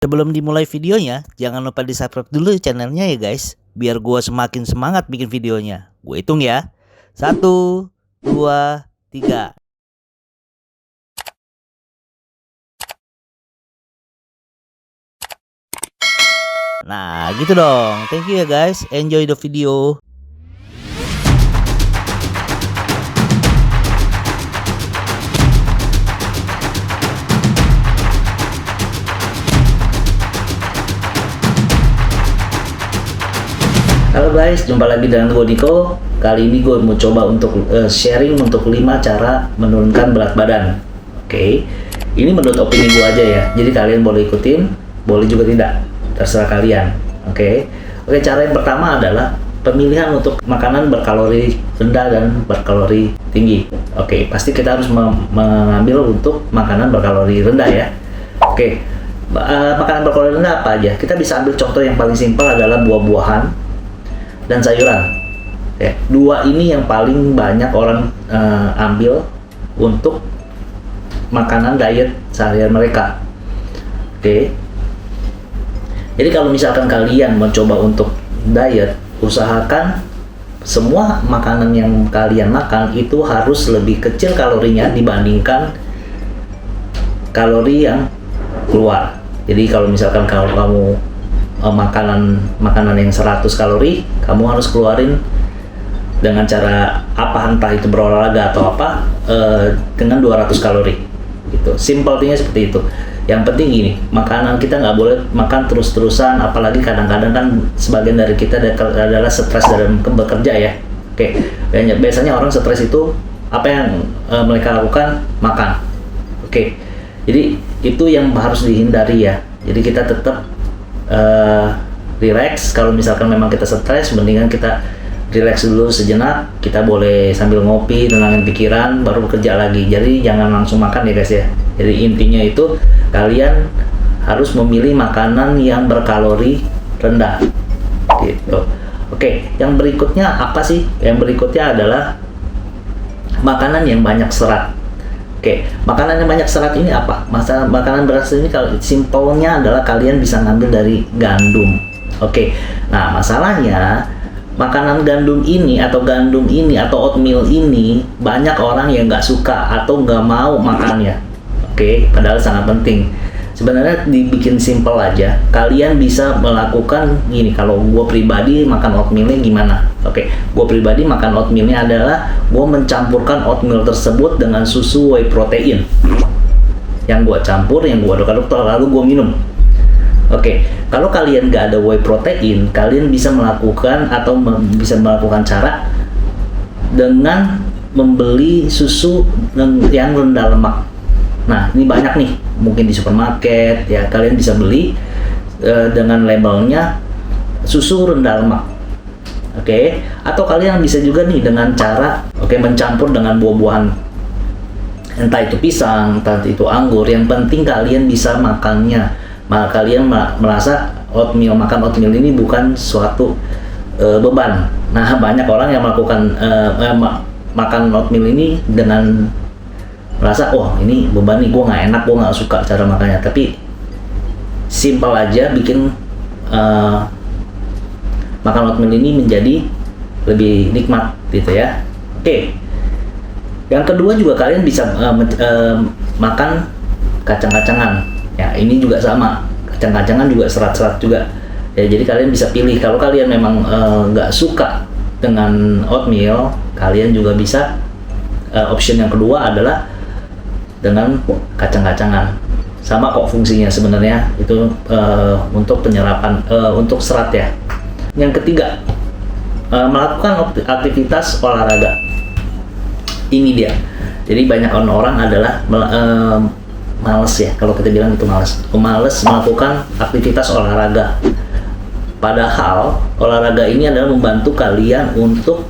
Sebelum dimulai videonya, jangan lupa di-subscribe dulu channelnya ya guys, biar gua semakin semangat bikin videonya. Gue hitung ya. 1, 2, 3. Nah, gitu dong. Thank you ya guys. Enjoy the video. Halo guys, jumpa lagi dengan gue Niko. Kali ini gue mau coba untuk sharing untuk 5 cara menurunkan berat badan. Oke, ini menurut opini gue aja ya. Jadi kalian boleh ikutin, boleh juga tidak, terserah kalian. Oke, cara yang pertama adalah pemilihan untuk makanan berkalori rendah dan berkalori tinggi. Oke, pasti kita harus mengambil untuk makanan berkalori rendah ya. Oke, makanan berkalori rendah apa aja? Kita bisa ambil contoh yang paling simpel adalah buah-buahan dan sayuran. Ya, dua ini yang paling banyak orang ambil untuk makanan diet seharian mereka. Oke. Jadi kalau misalkan kalian mencoba untuk diet, usahakan semua makanan yang kalian makan itu harus lebih kecil kalorinya dibandingkan kalori yang keluar. Jadi kalau misalkan kalau kamu makanan yang 100 kalori, kamu harus keluarin dengan cara apa, entah itu berolahraga atau apa, dengan 200 kalori gitu. Simpelnya seperti itu. Yang penting gini, makanan kita nggak boleh makan terus-terusan, apalagi kadang-kadang kan sebagian dari kita adalah stres dalam bekerja ya. Oke, biasanya orang stres itu apa yang mereka lakukan? Makan. Oke, jadi itu yang harus dihindari ya. Jadi kita tetap relax. Kalau misalkan memang kita stres, mendingan kita relax dulu sejenak. Kita boleh sambil ngopi, tenangin pikiran, baru bekerja lagi. Jadi jangan langsung makan ya guys ya. Jadi intinya itu kalian harus memilih makanan yang berkalori rendah gitu. Oke, yang berikutnya apa sih? Yang berikutnya adalah makanan yang banyak serat. Oke, makanan yang banyak serat ini apa? Makanan beras ini kalau simpelnya adalah kalian bisa ngambil dari gandum. Oke, nah masalahnya makanan gandum ini atau oatmeal ini banyak orang yang nggak suka atau nggak mau makannya. Oke, padahal sangat penting. Sebenarnya dibikin simple aja. Kalian bisa melakukan gini. Kalau gue pribadi makan oatmealnya gimana? Oke, gue pribadi makan oatmealnya adalah gue mencampurkan oatmeal tersebut dengan susu whey protein. Yang gue campur, yang gue aduk-aduk, lalu gue minum. Oke, kalau kalian gak ada whey protein, kalian bisa melakukan cara dengan membeli susu yang rendah lemak. Nah, ini banyak nih, mungkin di supermarket ya, kalian bisa beli dengan labelnya susu rendah lemak. Oke, atau kalian bisa juga nih dengan cara mencampur dengan buah-buahan, entah itu pisang, entah itu anggur. Yang penting kalian bisa makannya. Maka kalian merasa makan oatmeal ini bukan suatu beban. Nah, banyak orang yang melakukan makan oatmeal ini dengan merasa, wah ini beban nih, gue nggak enak, gue nggak suka cara makannya. Tapi simpel aja bikin makan oatmeal ini menjadi lebih nikmat gitu ya. Oke, yang kedua juga kalian bisa makan kacang-kacangan ya. Ini juga sama, kacang-kacangan juga serat-serat juga ya. Jadi kalian bisa pilih. Kalau kalian memang nggak suka dengan oatmeal, kalian juga bisa option yang kedua adalah dengan kacang-kacangan. Sama kok fungsinya sebenarnya, itu untuk penyerapan, untuk serat ya. Yang ketiga, melakukan aktivitas olahraga. Ini dia. Jadi banyak orang adalah males ya, kalau kita bilang itu males melakukan aktivitas olahraga. Padahal olahraga ini adalah membantu kalian untuk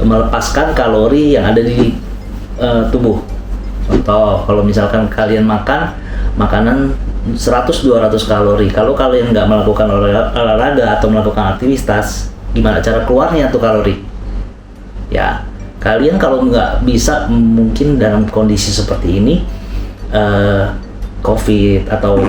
melepaskan kalori yang ada di tubuh. Contoh, kalau misalkan kalian makan makanan 100-200 kalori, kalau kalian nggak melakukan olahraga atau melakukan aktivitas, gimana cara keluarnya tuh kalori? Ya, kalian kalau nggak bisa, mungkin dalam kondisi seperti ini, COVID atau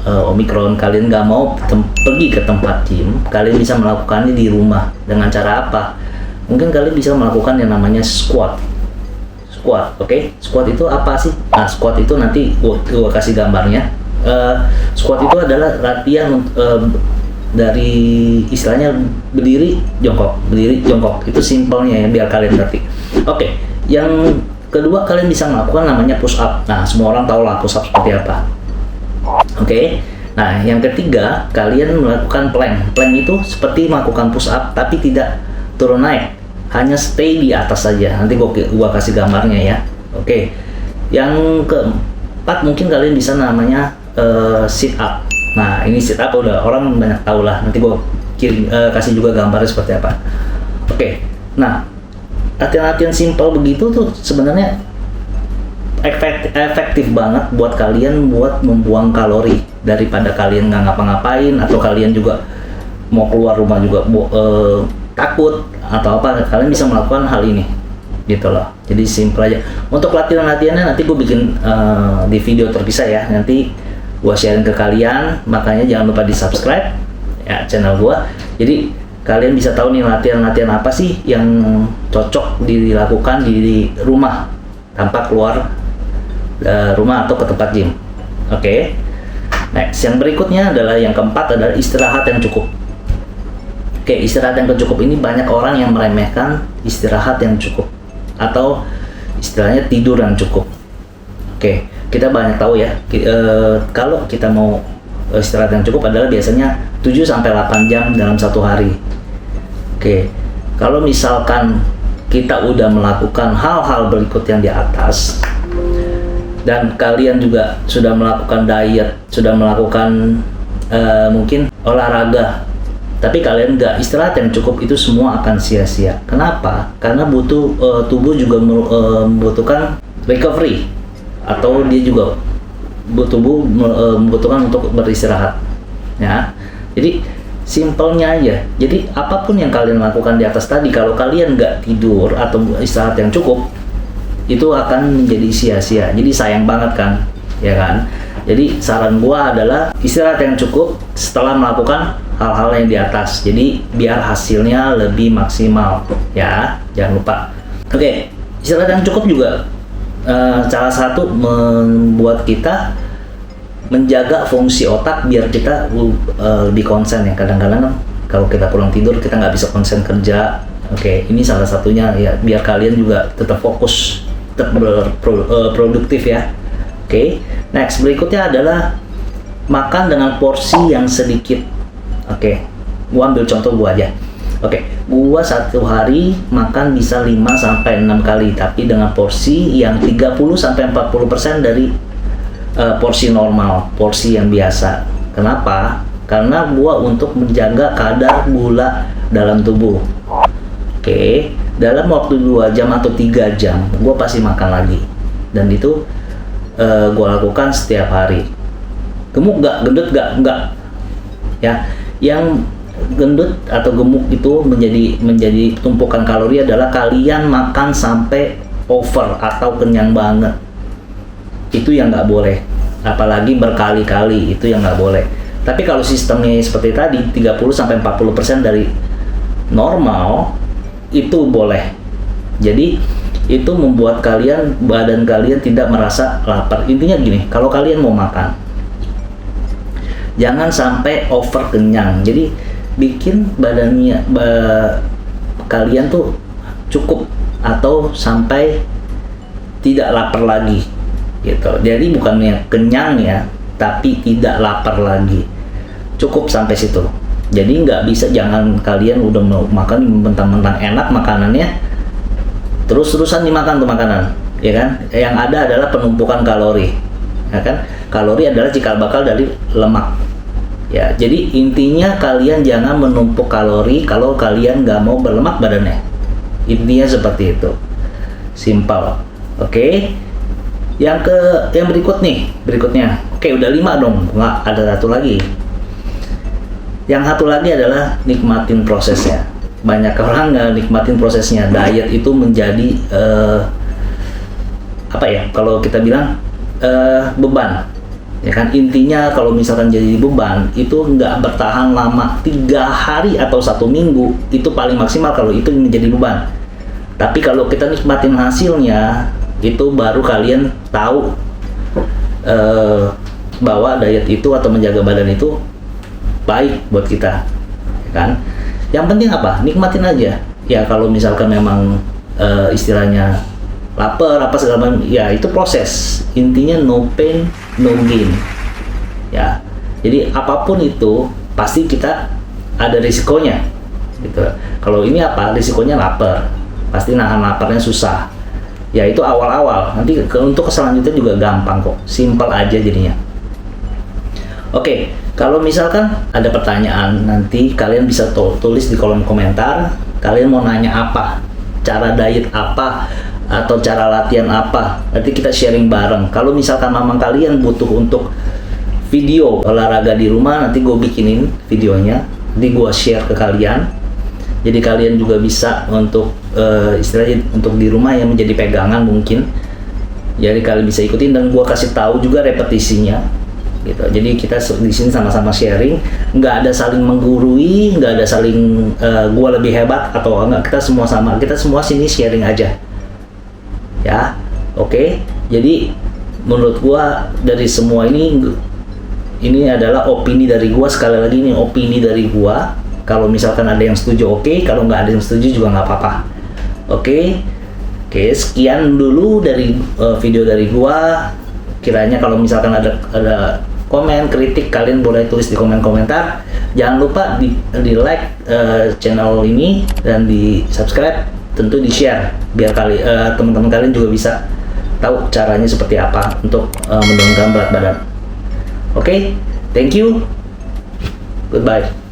Omikron, kalian nggak mau pergi ke tempat gym, kalian bisa melakukannya di rumah. Dengan cara apa? Mungkin kalian bisa melakukan yang namanya squat. Oke? Squat itu apa sih? Nah, squat itu nanti gua kasih gambarnya. Squat itu adalah latihan dari istilahnya berdiri jongkok. Itu simpelnya ya, biar kalian ngerti. Oke, yang kedua kalian bisa melakukan namanya push up. Nah, semua orang tahu lah push up seperti apa. Oke. Nah, yang ketiga kalian melakukan plank. Plank itu seperti melakukan push up tapi tidak turun naik, hanya stay di atas saja. Nanti gua kasih gambarnya ya. Oke. Yang keempat mungkin kalian bisa namanya sit up. Nah, ini sit up udah orang banyak tahu lah. Nanti gua kasih juga gambarnya seperti apa. Oke. Nah, latihan-latihan simpel begitu tuh sebenarnya efektif banget buat kalian buat membuang kalori, daripada kalian nggak ngapa-ngapain atau kalian juga mau keluar rumah juga takut atau apa. Kalian bisa melakukan hal ini gitu loh. Jadi simple aja. Untuk latihannya nanti gue bikin di video terpisah ya, nanti gue sharing ke kalian. Makanya jangan lupa di subscribe ya channel gue, jadi kalian bisa tahu nih latihan apa sih yang cocok dilakukan di rumah tanpa keluar rumah atau ke tempat gym. Oke. Next, yang berikutnya adalah yang keempat adalah istirahat yang cukup. Oke, istirahat yang cukup ini banyak orang yang meremehkan istirahat yang cukup atau istilahnya tidur yang cukup. Oke, kita banyak tahu ya, kalau kita mau istirahat yang cukup adalah biasanya 7-8 jam dalam satu hari. Oke, kalau misalkan kita udah melakukan hal-hal berikut yang di atas, dan kalian juga sudah melakukan diet, sudah melakukan mungkin olahraga, tapi kalian nggak istirahat yang cukup, itu semua akan sia-sia. Kenapa? Karena tubuh juga membutuhkan recovery, atau dia juga tubuh membutuhkan untuk beristirahat. Ya, jadi simpelnya aja. Jadi apapun yang kalian lakukan di atas tadi, kalau kalian nggak tidur atau istirahat yang cukup, itu akan menjadi sia-sia. Jadi sayang banget kan, ya kan? Jadi saran gua adalah istirahat yang cukup setelah melakukan hal-hal yang di atas. Jadi biar hasilnya lebih maksimal, ya. Jangan lupa. Oke, istirahat yang cukup juga salah satu membuat kita menjaga fungsi otak biar kita lebih konsen ya. Kadang-kadang kan kalau kita pulang tidur kita nggak bisa konsen kerja. Oke, ini salah satunya ya, biar kalian juga tetap fokus, tetap produktif ya. Oke, next berikutnya adalah makan dengan porsi yang sedikit. Oke, gua ambil contoh gua aja. Oke, gua satu hari makan bisa 5-6 kali, tapi dengan porsi yang 30-40% dari porsi normal, porsi yang biasa. Kenapa? Karena gua untuk menjaga kadar gula dalam tubuh. Oke, dalam waktu 2 jam atau 3 jam gue pasti makan lagi, dan itu gue lakukan setiap hari. Gemuk gak? Gendut gak? Enggak ya. Yang gendut atau gemuk itu menjadi tumpukan kalori adalah kalian makan sampai over atau kenyang banget. Itu yang nggak boleh, apalagi berkali-kali, itu yang nggak boleh. Tapi kalau sistemnya seperti tadi 30-40% dari normal, itu boleh. Jadi itu membuat badan kalian tidak merasa lapar. Intinya gini, kalau kalian mau makan, jangan sampai over kenyang. Jadi bikin badannya kalian tuh cukup atau sampai tidak lapar lagi gitu. Jadi bukannya kenyang ya, tapi tidak lapar lagi. Cukup sampai situ. Jadi nggak bisa, jangan kalian udah mau makan mentang-mentang enak makanannya, terus-terusan dimakan tuh makanan, ya kan? Yang ada adalah penumpukan kalori, ya kan? Kalori adalah cikal bakal dari lemak, ya. Jadi intinya kalian jangan menumpuk kalori kalau kalian nggak mau berlemak badannya. Intinya seperti itu, simpel. Oke. Yang berikutnya. Oke, udah 5 dong, nggak ada satu lagi. Yang satu lagi adalah nikmatin prosesnya. Banyak orang nggak nikmatin prosesnya. Diet itu menjadi apa ya? Kalau kita bilang beban, Ya kan, intinya kalau misalkan jadi beban itu nggak bertahan lama 3 hari atau 1 minggu, itu paling maksimal kalau itu menjadi beban. Tapi kalau kita nikmatin hasilnya, itu baru kalian tahu bahwa diet itu atau menjaga badan itu baik buat kita, ya kan? Yang penting apa? Nikmatin aja. Ya kalau misalkan memang istilahnya lapar apa segala macam, ya itu proses. Intinya no pain no gain. Ya. Jadi apapun itu pasti kita ada risikonya. Gitu. Kalau ini apa? Risikonya lapar. Pasti nahan laparnya susah. Ya itu awal-awal. Nanti untuk selanjutnya juga gampang kok. Simple aja jadinya. Oke, kalau misalkan ada pertanyaan, nanti kalian bisa tulis di kolom komentar. Kalian mau nanya apa? Cara diet apa? Atau cara latihan apa? Nanti kita sharing bareng. Kalau misalkan memang kalian butuh untuk video olahraga di rumah, nanti gue bikinin videonya, nanti gue share ke kalian. Jadi kalian juga bisa untuk istilahnya untuk di rumah yang menjadi pegangan mungkin. Jadi kalian bisa ikutin dan gue kasih tahu juga repetisinya. Gitu. Jadi kita di sini sama-sama sharing, nggak ada saling menggurui, nggak ada saling gue lebih hebat atau enggak. Kita semua sama, kita semua sini sharing aja. Ya, oke. Jadi menurut gua dari semua ini adalah opini dari gua. Sekali lagi ini opini dari gua. Kalau misalkan ada yang setuju oke, kalau nggak ada yang setuju juga nggak apa-apa. Oke, sekian dulu dari video dari gua. Kiranya kalau misalkan ada komen, kritik, kalian boleh tulis di komentar. Jangan lupa di like channel ini dan di subscribe. Tentu di share biar teman-teman kalian juga bisa tahu caranya seperti apa untuk menurunkan berat badan. Oke, thank you, goodbye.